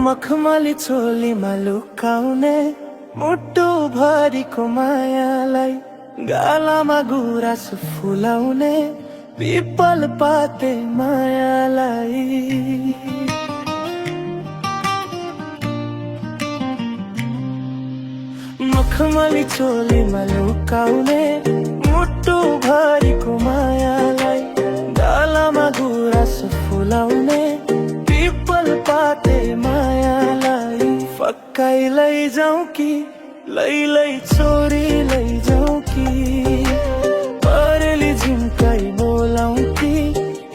मखमली चोलीमा लुकाउने मुटु भरिको मायालाई, गालामा गुराँस फुलाउने पिपल पाते मायालाई। मखमली चोलीमा लुकाउने मुटु भरिको मायालाई, गालामा गुराँस फुलाउने पिपल पाते मायालाई। फक्काई लैजाऊ कि लै छोरी लैजाऊ कि, परेली झिम्काई बोलाऊ कि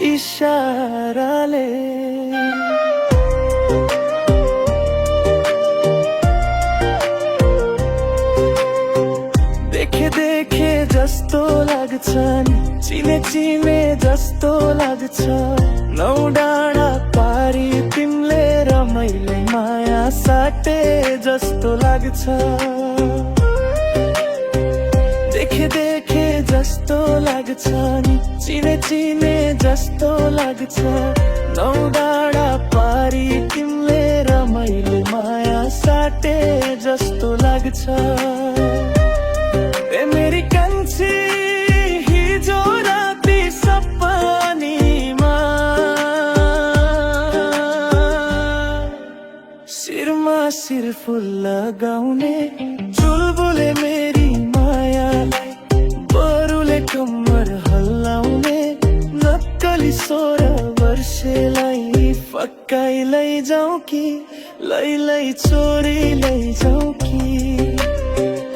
इशाराले। देखे जस्तो लाग्छ नि, चिने जस्तो लाग्छ। नौ डाँडा पारी तिमीले र मैले माया साटे जस्तो लाग्छ। देखे जस्तो लाग्छ नि, चिने जस्तो लाग्छ। नौ डाँडा पारी तिमीले र मैले माया साटे जस्तो लाग्छ। ए मेरी कान्छी हिजो राति सपनीमा, शिरमा शिरफुल लगाउने चुलबुले मेरी मायालाई, बरुले कम्मर हल्लाउने नक्कली 16 वर्षेलाई। फक्काई लैजाऊ कि लै छोरी लैजाऊ कि,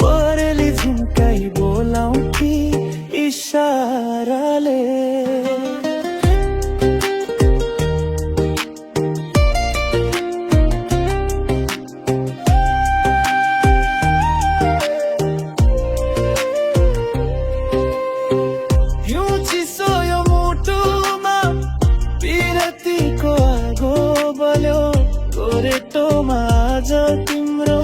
परेली झिम्काई बोलाऊ कि इशाराले। हिउँ चिसो यो मुटुमा पिरतीको आगो बल्यो, गोरेटोमा आज तिम्रो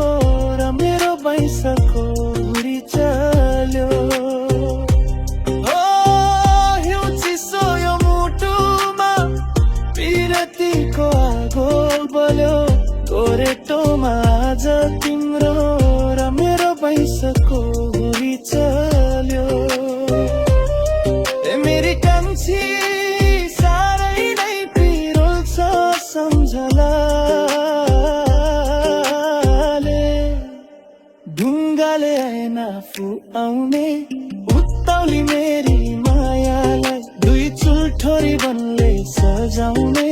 र मेरो बैसको घुरी चल्यो। हिउँ चिसो यो मुटुमा पिरतीको आगो बल्यो, गोरेटोमा आज तिम्रो र मेरो बैसको घुरी चल्यो। ए मेरी कान्छी साह्रै नै पिरोल्छ सम्झला, ढुङ्गाले आएन आफू आउने उत्ताउली मेरी मायालाई। दुई चुल्ठोरी बनले सजाउने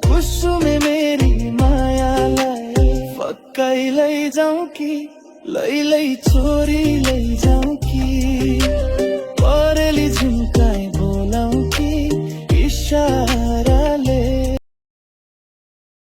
कुसुमे मेरी मायालाई। फक्काई लैजाऊ कि लै छोरी लैजाऊ कि।